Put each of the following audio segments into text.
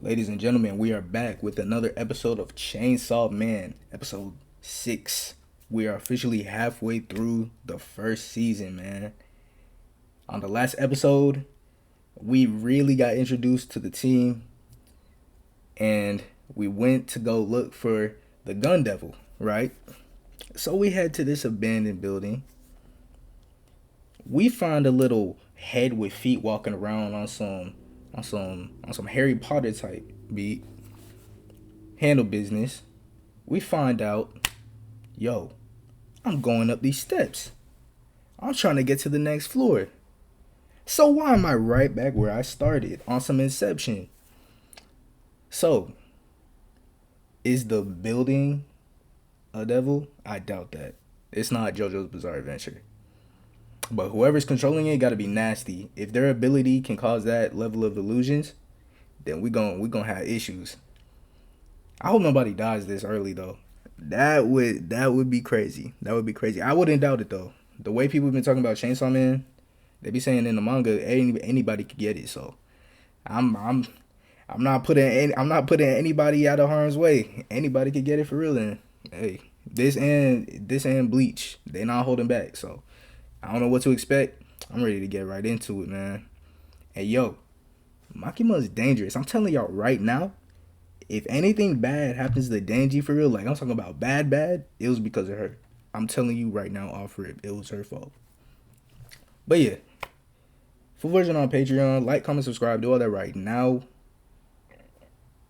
Ladies and gentlemen, we are back with another episode of Chainsawman, episode 6. We are officially halfway through the first season, man. On the last episode, we really got introduced to the team, and we went to go look for the gun devil, right? So we head to this abandoned building. We find a little head with feet walking around on some Harry Potter type beat. Handle business. We find out, yo, I'm going up these steps. I'm trying to get to the next floor. So why am I right back where I started on some Inception? So, is the building a devil? I doubt that. It's not JoJo's Bizarre Adventure. But whoever's controlling it gotta be nasty. If their ability can cause that level of illusions, then we gonna have issues. I hope nobody dies this early though. That would be crazy. That would be crazy. I wouldn't doubt it though. The way people have been talking about Chainsawman, they be saying in the manga anybody could get it. So I'm not putting anybody out of harm's way. Anybody could get it for real. And hey, this and Bleach, they not holding back. So I don't know what to expect. I'm ready to get right into it, man. Hey, yo, Makima's dangerous. I'm telling y'all right now, if anything bad happens to Danji for real, like I'm talking about bad, it was because of her. I'm telling you right now, off rip, it was her fault. But yeah, full version on Patreon. Like, comment, subscribe. Do all that right now.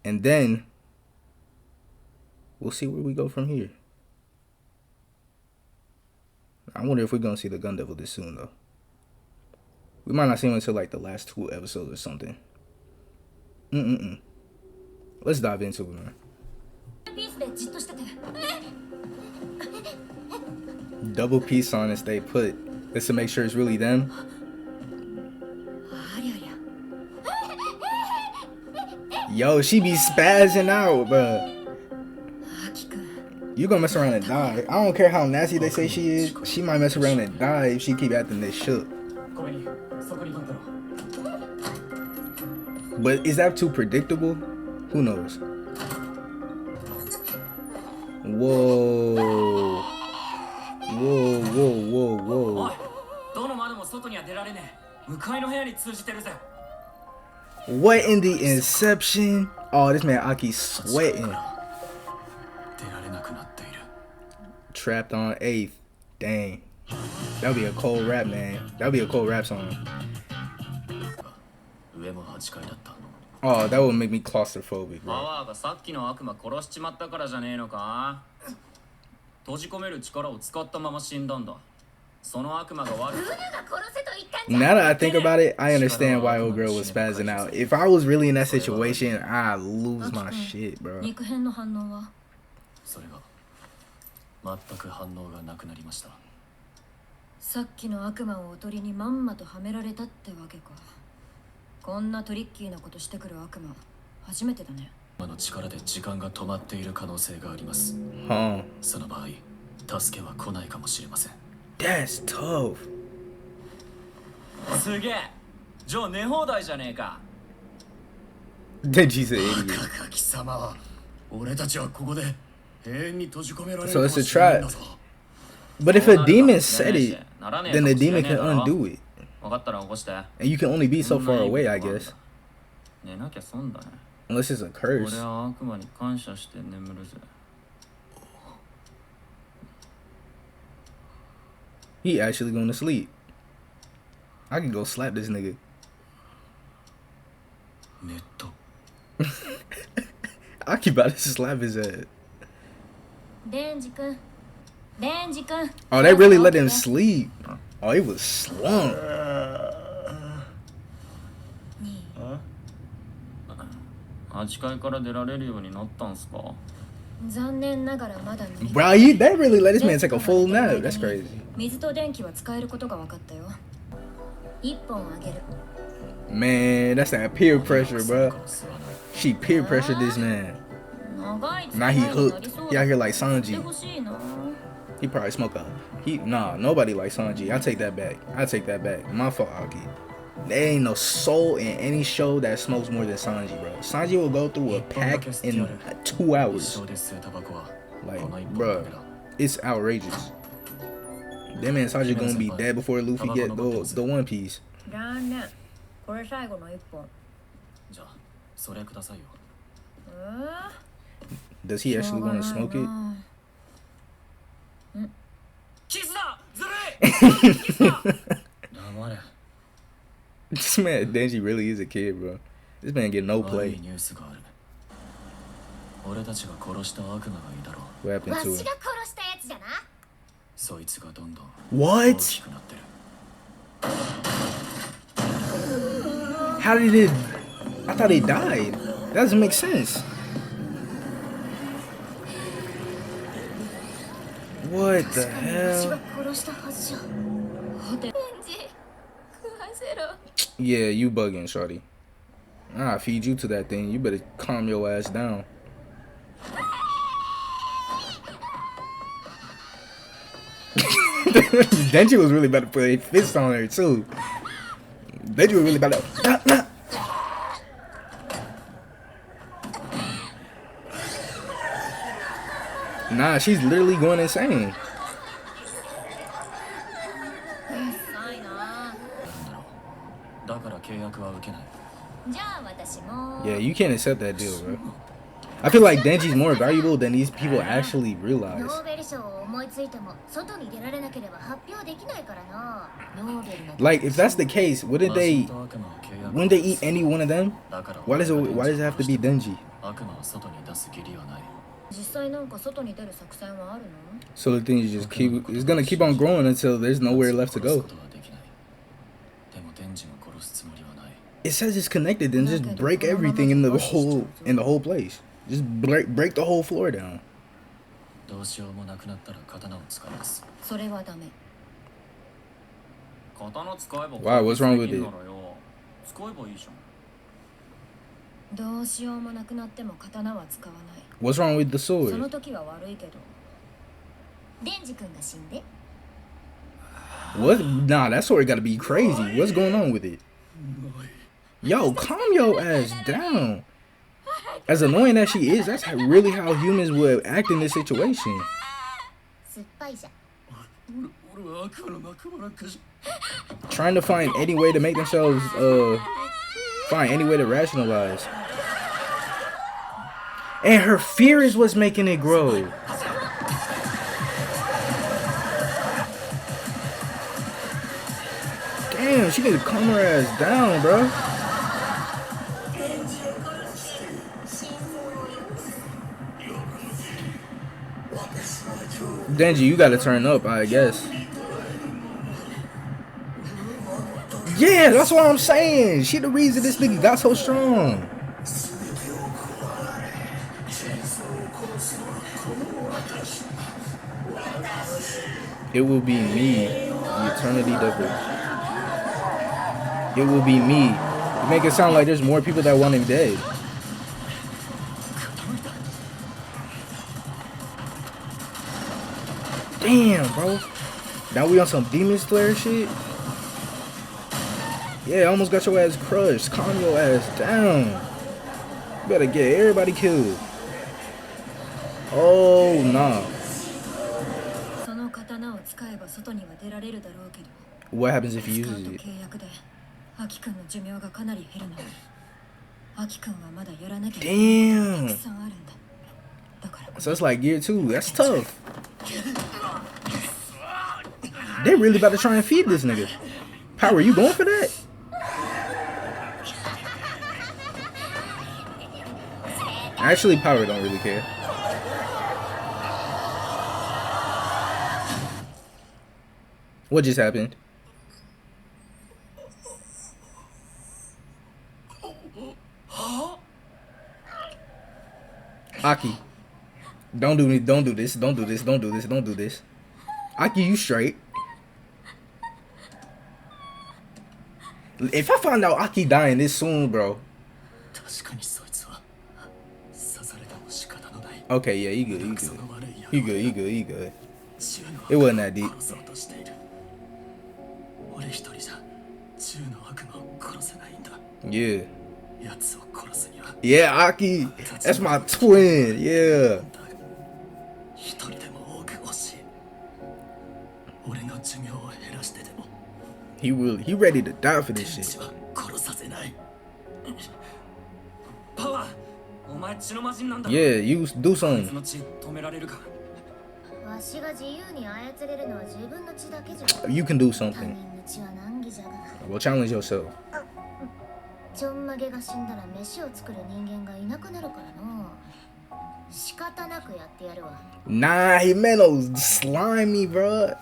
And then we'll see where we go from here. I wonder if we're going to see the Gun Devil this soon, though. We might not see him until, like, the last 2 episodes or something. Let's dive into it, man. Double peace on and stay put. Just to make sure it's really them. Yo, she be spazzing out, bruh. You gonna mess around and die. I don't care how nasty they say she is. She might mess around and die if she keep acting this shook. But is that too predictable? Who knows? Whoa. What in the Inception? Oh, this man Aki's sweating. Trapped on 8th. Dang. That would be a cold rap, man. That would be a cold rap song. Oh, that would make me claustrophobic, bro. Now that I think about it, I understand why old girl was spazzing out. If I was really in that situation, I'd lose my shit, bro. さっきの悪魔をおとりにまんまとはめられたってわけか。こんなトリッキーなことしてくる悪魔、初めてだね。魔の力で時間が止まっている可能性があります。その場合、助けは来ないかもしれません。That's tough. すげえ。ジョー寝放題じゃねえか。Denji's an idiot. 赤き様は、俺たちはここで永遠に閉じ込められる。So it's a trap. But if a demon said it, then the demon can undo it. And you can only be so far away, I guess. Unless it's a curse. He actually going to sleep. I can go slap this nigga. I keep about to slap his head. Oh, they really let him sleep. Oh, he was slumped. Bro, they really let this man take a full nap. That's crazy. Man, that's that peer pressure, bro. She peer pressured this man. Now he hooked. He out here like Sanji. He probably smoke a. Nobody like Sanji. I take that back. My fault, Aki. There ain't no soul in any show that smokes more than Sanji, bro. Sanji will go through a pack in 2 hours. Like, bro, it's outrageous. That man Sanji gonna be dead before Luffy get the One Piece. これ最後の一本。じゃあそれくださいよ。Does he actually want to smoke it? キスだずるいキスだ黙れ This man Denji really is a kid, bro. This man get no 悪い play. ニュースがある俺たちが殺した悪魔がいだろう What happened わ to し him? が殺したやつじゃな。そいつがどんどん What? 大きくなってる How did it? I thought he died. That doesn't make sense. What the わし hell? が殺したはずじゃ。デンジ、食わせろ。 Yeah, you bugging, shorty. I'll feed you to that thing. You better calm your ass down. Denji was really about to put a fist on her too. Denji was really about to. Nah, she's literally going insane. ないな。だから契約は受けないじゃあ私も。 Yeah, you can't accept that deal, bro. I feel like Denji's more valuable than these people actually realize. ノーベル賞を思いついても外に出られなければ発表できないからな。ノーベルなど Like, if that's the case, wouldn't they eat any one of them? Why does it have to be Denji? 悪魔を外に出す義理はない 実際なんか外に出る作戦はあるの？ So the thing is just it's gonna keep on growing until there's nowhere left to 殺す go. ことはできないでもデンジも殺すつもりはない It says it's connected, then just break everything in the whole place. Just break the whole floor down. どうしようもなくなったら刀を使いますそれはダメ。刀使えば Why? What's wrong with it? 使えばいいじゃんどうしようもなくなっても刀は使わない。 What's wrong with the そ sword? の時は悪いけど。デンジ君が死んで。 What? Nah, that sword gotta be crazy. What's going on with it? Yo, calm your ass down. As annoying as she is, that's really how humans would act in this situation. 酸っぱいじゃん。俺は悪魔の仲間なんかじ Trying to find any way to make themselves find any way to rationalize. And her fear is what's making it grow. Damn, she need to calm her ass down, bro. Denji, you gotta turn up, I guess. Yeah, that's what I'm saying. She the reason this nigga got so strong. It will be me, the eternity devil. It will be me. You make it sound like there's more people that want him dead. Damn, bro. Now we on some Demon Slayer shit? Yeah, almost got your ass crushed. Calm your ass down. You better get everybody killed. Oh, nah. その刀を使えば外には出られるだろうけど。 What happens if he 使う uses と it? 契約で、アキ君の寿命がかなり減るの。アキ君はまだやらなきゃいけないことがたくさんあるんだ。だから。 So it's like year 2. That's tough. They really about to try and feed this nigga. Power, you going for that? Actually, Power don't really care. What just happened? Aki. Don't do me. Don't do this. Don't do this. Don't do this. Don't do this. Aki, you straight. If I find out Aki dying this soon, bro. 確かにそいつは刺されても仕方のない Okay, yeah, you good. You そ good. の悪い野 You 郎 good. You good. You good. 銃の It wasn't that deep. 殺そうとしている俺一人じゃ銃の悪魔を Yeah. 奴を殺すには Yeah, Aki. That's my twin. Yeah. 一人でも多く欲しい。俺の寿命を減らしてでも He ready to die for this 天 shit. 使は殺させない。パワー、お前血の魔人なんだろ。 Yeah, you do こいつ something. の血止められるか。わしが自由に操れるのは自分の血だけじゃ。 You can do 他 something. 人の血は難儀じゃが。 Well, challenge yourself. ちょんまげが死んだら飯を作る人間がいなくなるからの。仕方なくやってやるわ。 Nah, Himeno slimy, bro.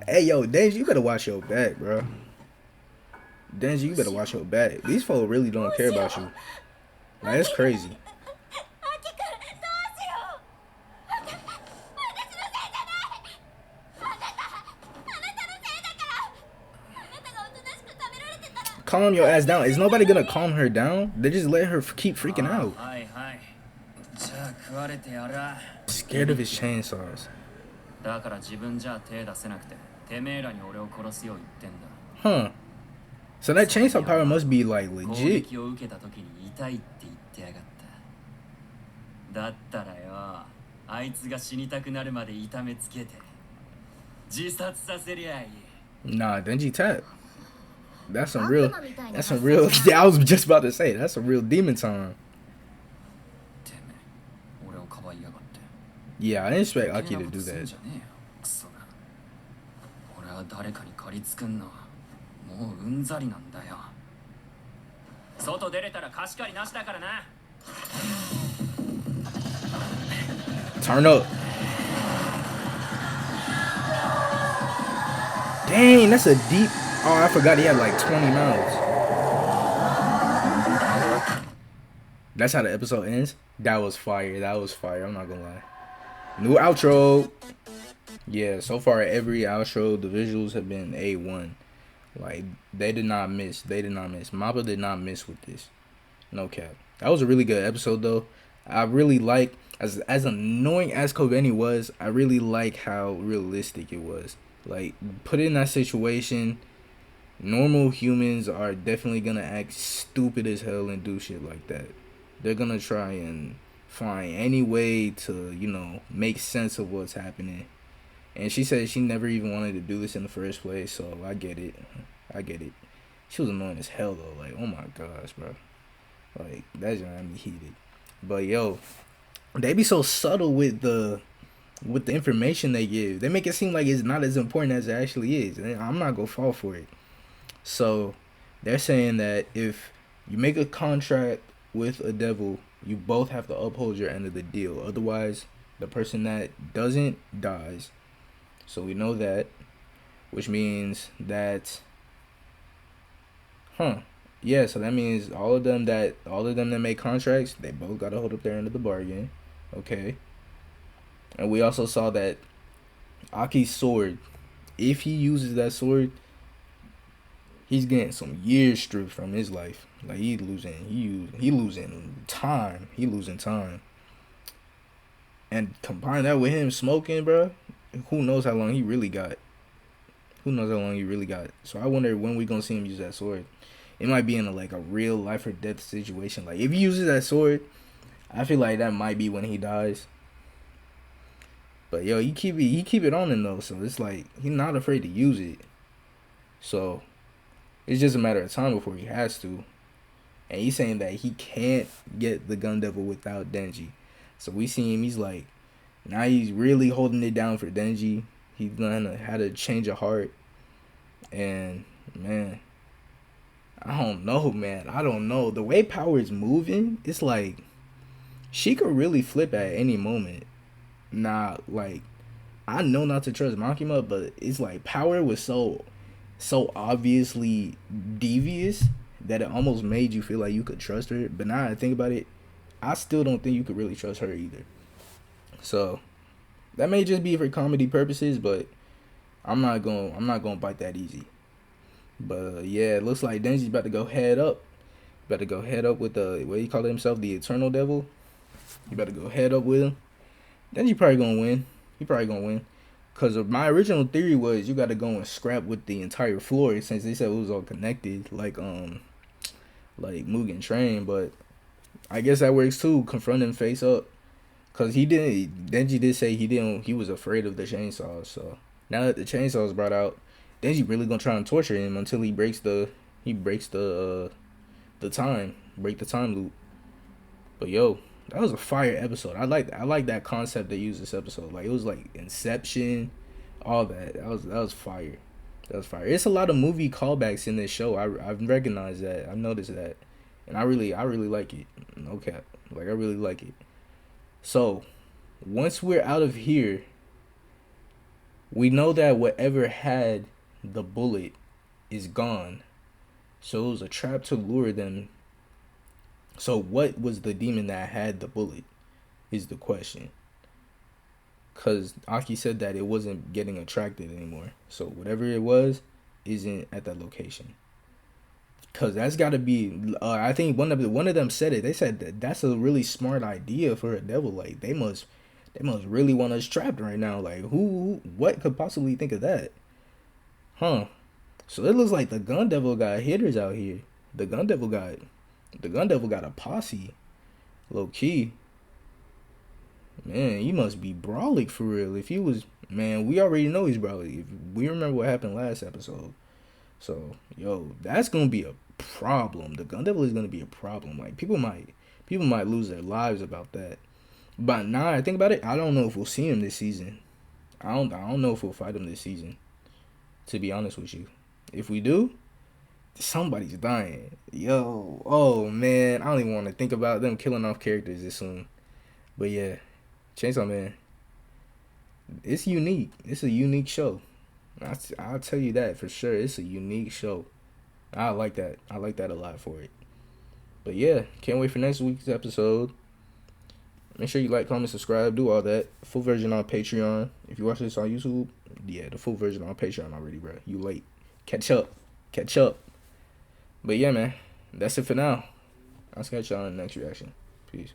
Hey, yo, Denji, you better watch your back, bro. Denji, you better watch your back. These folks really don't care about you. Like, that's crazy. アキくん、どうしよう。私のせいじゃない。あなたのせいだから。あなたがおとなしく食べられてたら。 Calm your ass down. Is nobody gonna calm her down? They just let her keep freaking out. はいはい。じゃあ食われてやら。 Scared of his chainsaws. だから自分じゃ手出せなくて、てめえらに俺を殺すよう言ってんだ。 Huh. So that chainsaw power must be like 攻 legit. 撃を受けた時に痛いって言ってやがった。だったらよ、あいつが死にたくなるまで痛めつけて自殺させりゃいい。 Nah, Denji tap. That's some real. That's some real. Yeah, I was just about to say that's some real demon time. てめえ、俺をかばいやがって。 Yeah, I didn't expect Aki 余計な to こと do すん that. じゃねえよ、クソが。俺は誰かに借りつくんのはもううんざりなんだよ。外出れたら貸し借りなしだからな。 Turn up. Dang, that's a deep. Oh, I forgot he had like 20 mouths. That's how the episode ends. That was fire. That was fire. I'm not gonna lie. New outro. Yeah, so far every outro, the visuals have been A1. Like, they did not miss. They did not miss. Mappa did not miss with this. No cap. That was a really good episode, though. I really like, as annoying as Cmoneyyy was, I really like how realistic it was. Like, put in that situation, normal humans are definitely gonna act stupid as hell and do shit like that. They're gonna try and find any way to, you know, make sense of what's happening. And she said she never even wanted to do this in the first place, so I get it. I get it. She was annoying as hell, though. Like, oh my gosh, bro. Like, that just had me heated. But, yo, they be so subtle with the information they give. They make it seem like it's not as important as it actually is. And I'm not going to fall for it. So, they're saying that if you make a contract with a devil, you both have to uphold your end of the deal. Otherwise, the person that doesn't dies. So we know that, which means that, yeah, so that means all of them that make contracts, they both got to hold up their end of the bargain. Okay. And we also saw that Aki's sword, if he uses that sword, he's getting some years stripped from his life. Like, he losing time. He losing time. And combine that with him smoking, bro, who knows how long he really got. So I wonder when we gonna see him use that sword. It might be in a real life or death situation. Like, if he uses that sword, I feel like that might be when he dies. But yo, he keep it on him though, so it's like he's not afraid to use it. So it's just a matter of time before he has to. And he's saying that he can't get the Gun Devil without Denji. So we see him, he's like, now he's really holding it down for Denji. He's gonna have to change of heart. And, man, I don't know, man. I don't know. The way Power is moving, it's like, she could really flip at any moment. Nah, like, I know not to trust Makima, but it's like Power was so obviously devious that it almost made you feel like you could trust her. But now I think about it, I still don't think you could really trust her either. So that may just be for comedy purposes, but I'm not gonna bite that easy. But yeah, it looks like Denji's about to go head up. About to go head up with the, what he called himself, the Eternal Devil. You better go head up with him. Denji probably gonna win. He probably gonna win. Cause my original theory was you gotta go and scrap with the entire floor, since they said it was all connected. Like like Mugen Train, but I guess that works too. Confront him face up, cause he didn't. Denji did say he didn't. He was afraid of the chainsaws. So now that the chainsaws brought out, Denji really gonna try and torture him until he breaks the time, break the time loop. But yo, that was a fire episode. I like that concept they used this episode. Like it was like Inception, all that. That was fire. That was fire. It's a lot of movie callbacks in this show. I've recognized that. I've noticed that, and I really like it. No cap. Like I really like it. So once we're out of here, we know that whatever had the bullet is gone. So it was a trap to lure them. So what was the demon that had the bullet is the question. Because Aki said that it wasn't getting attracted anymore. So whatever it was isn't at that location. Because that's got to be, I think one of them said it. They said that that's a really smart idea for a devil. Like they must really want us trapped right now. Like what could possibly think of that? Huh. So it looks like the Gun Devil got hitters out here. The Gun Devil got a posse. Low key. Man, he must be brawling for real. If he was, man, we already know he's brawling. If we remember what happened last episode. So, yo, that's gonna be a problem. The Gun Devil is gonna be a problem. Like people might lose their lives about that. But now I think about it, I don't know if we'll see him this season. I don't know if we'll fight him this season. To be honest with you. If we do, somebody's dying. Yo, oh man, I don't even want to think about them killing off characters this soon. But yeah, Chainsawman, it's unique. It's a unique show. I'll tell you that for sure. It's a unique show. I like that. I like that a lot for it. But yeah, can't wait for next week's episode. Make sure you like, comment, subscribe, do all that. Full version on Patreon. If you watch this on YouTube, yeah, the full version on Patreon already, bro. You late. Catch up. But yeah, man, that's it for now. I'll catch y'all in the next reaction. Peace.